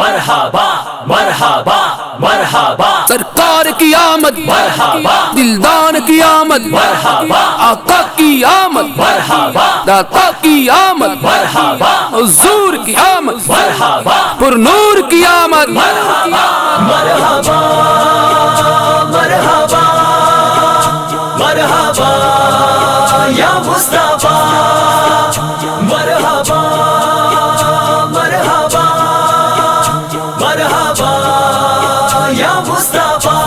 مرحبا مرحبا مرحبا، سرکار کی آمد مرحبا دلدان کی آمد مرحبا، آقا کی آمد مرحبا داتا کی آمد مرحبا حضور کی آمد مرحبا پر نور کی آمد مرحبا مرحبا مرحبا مرحبا یا مصطفیٰ، مرحبا مرحبا مرحبا یا مصطفیٰ،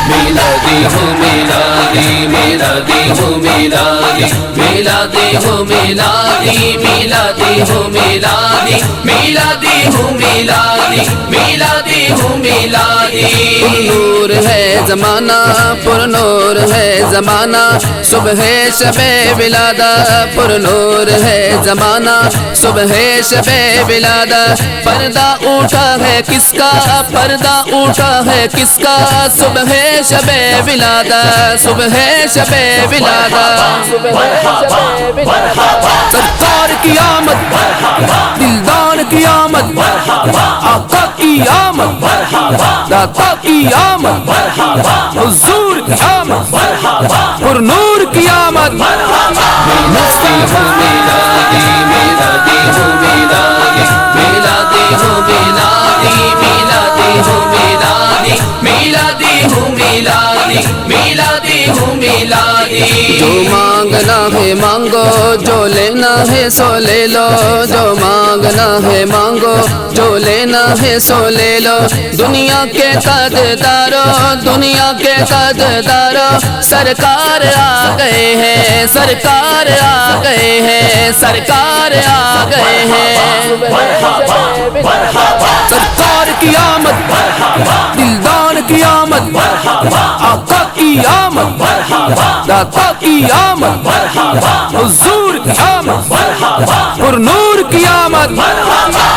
میلادی ہو میلادی میلادی ہو میلادی میلادی ہو میلادی میلادی ہو میلادی میلادی ہو میلادی میلادی ہو میلادی، پر نور ہے زمانہ پر نور ہے زمانہ، صبح شب ولادہ پر نور ہے زمانہ، صبح شب ولادہ، پردہ اٹھا ہے کس کا پردہ اٹھا ہے کس کا، صبح شب ولادہ صبح شب ولادہ، سرکار کی آمد دلدان کی آمد آقا کی آمد داتا کی آمد حضور کی آمد پر نور کی آمد، میلادی ہو میلادی میلادی ہو میلادی میلادی ہو میلادی میلادی ہو میلادی میلادی ہو میلادی میلادی ہو میلادی، جو مانگنا ہے مانگو جو لینا ہے سو لے لو، جو مانگنا ہے مانگو جو لینا ہے سو لے لو، دنیا کے تاجدارو دنیا کے تاجدارو، سرکار آ گئے ہیں سرکار آ گئے ہیں سرکار آ گئے ہیں، سرکار کی آمد دلدان کی آمد آقا کی آمد داتا کی آمد حضور کی آمد پر نور کی آمد،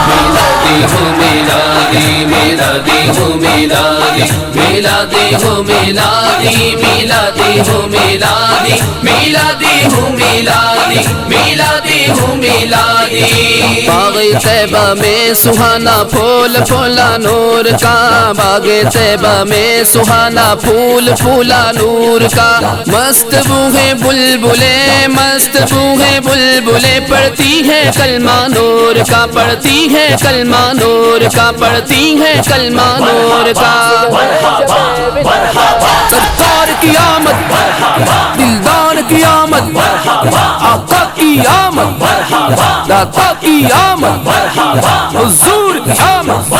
میلادی ہو میلادی میلادی ہو میلادی میلادی ہو میلادی میلادی ہو میلادی میلادی ہو میلادی میلادی ہو میلادی، باغ طیبہ میں سہانا پھول پھولا نور کا، باغ طیبہ میں سہانا پھول پھولا نور کا، مست بوہے بلبلیں مست بوہے بلبلیں، پڑھتی ہے کلمہ نور کا پڑھتی ہے کلمہ نور کا پڑھتی ہے کلمہ نور کا، سرکار کی آمد دلدان کی آمد آقا کی آمد داتا کی آمد حضور کی آمد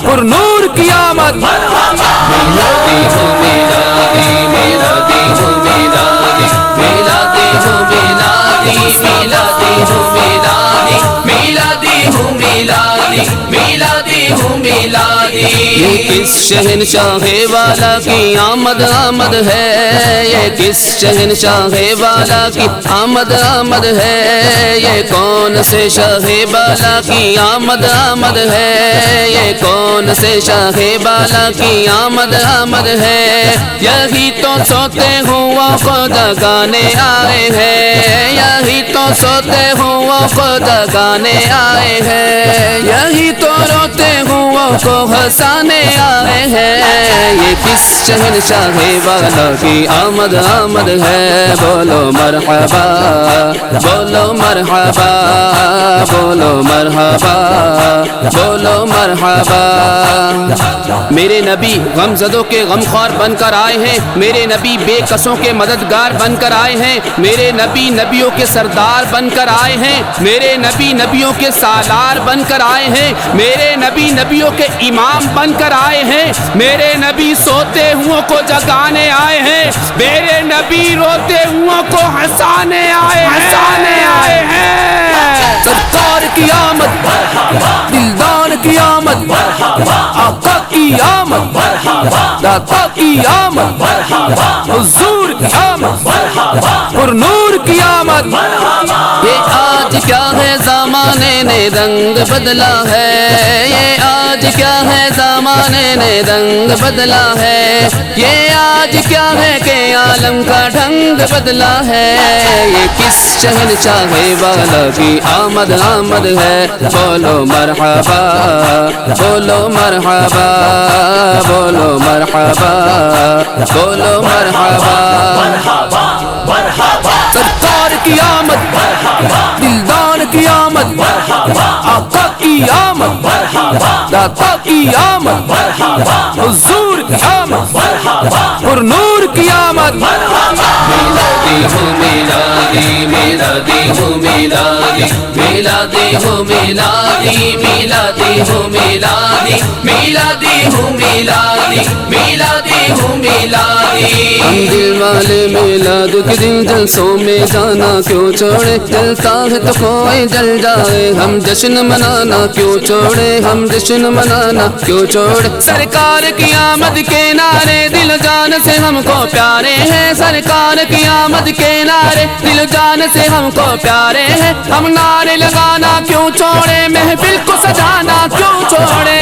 پر نور کی آمد، میلادی ہو میلادی میلادی ہو میلادی میلادی ہو میلادی میلادی ہو میلادی میلادی ہو میلادی میلادی ہو میلادی، یہ کس شہنشاہ والا کی آمد آمد ہے، یہ کس شہنشاہ والا کی آمد آمد ہے، یہ کون سے شاہ بالا کی آمد آمد ہے، یہ کون سے شاہ بالا کی آمد آمد ہے، یہی تو سوتے ہوا کو جگانے آئے ہیں، یہی تو سوتے ہوا کو جگانے آئے ہیں، یہی تو روتے ہوا کو ہنسانے آئے ہیں، یہ کس شہنشاہ والا کی آمد آمد ہے، بولو مرحبا بولو مرحبا بولو مرحبا بولو مرحبا، میرے نبی غم زدوں کے غمخوار بن کر آئے ہیں، میرے نبی بے کسوں کے مددگار بن کر آئے ہیں، میرے نبی نبیوں کے سردار بن کر آئے ہیں، میرے نبی نبیوں کے سالار بن کر آئے ہیں، میرے نبی نبیوں کے امام بن کر آئے ہیں، میرے نبی سوتے ہوں کو جگانے آئے ہیں، میرے نبی روتے ہوں کو ہنسانے آئے ہیں، سرکار کی آمد دلدان کی آمد آقا کی آمد داتا کی آمد حضور کی آمد پر نور کی آمد، یہ آج کیا ہے زمانے نے رنگ بدلا ہے، یہ آج کیا ہے زمانے نے رنگ بدلا ہے، یہ آج کیا ہے کہ عالم کا ڈھنگ بدلا ہے، یہ کس شہنشاہ والا کی آمد آمد ہے، بولو مرحبا بولو مرحبا بولو مرحبا بولو مرحبا، سرکار کی آمد دلدار کی آمد، آقا کی آمد داتا کی آمد، حضور کی آمد پر نور کی آمد، میلادی ہو میلادی میلادی ہو میلادی میلادی ہو میلادی میلادی ہو میلادی میلادی ہو میلادی میلادی ہو میلادی، ہم دل والے میلاد کے دن جلسوں میں جانا کیوں چھوڑے، جلتا ہے تو کوئی جل جائے، ہم جشن منانا کیوں چھوڑے، ہم جشن منانا کیوں چھوڑے، سرکار کی آمد کے نعرے دل جان سے ہم کو پیارے ہیں، سرکار کی آمد کے نعرے دل جان سے ہم کو پیارے ہیں، ہم نعرے لگانا کیوں چھوڑے، محفل کو سجانا کیوں چھوڑے،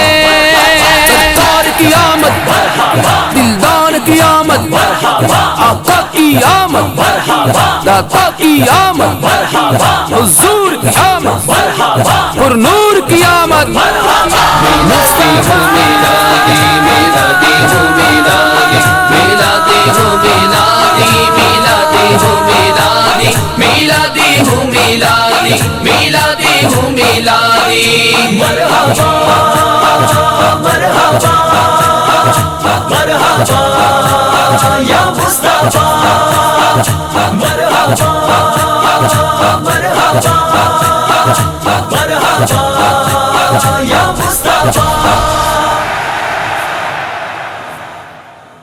سرکار کی آمد دلدار کی آمد، آقا کی آمد داتا کی آمد، حضور کی آمد پر نور کی آمد، میلادی ہو میلادی میلادی ہو میلادی میلادی ہو میلادی میلادی ہو میلادی میلادی ہو میلادی میلادی ہو میلادی، مرحبا مرحبا مرحبا یا مصطفیٰ، مرحبا مرحبا مرحبا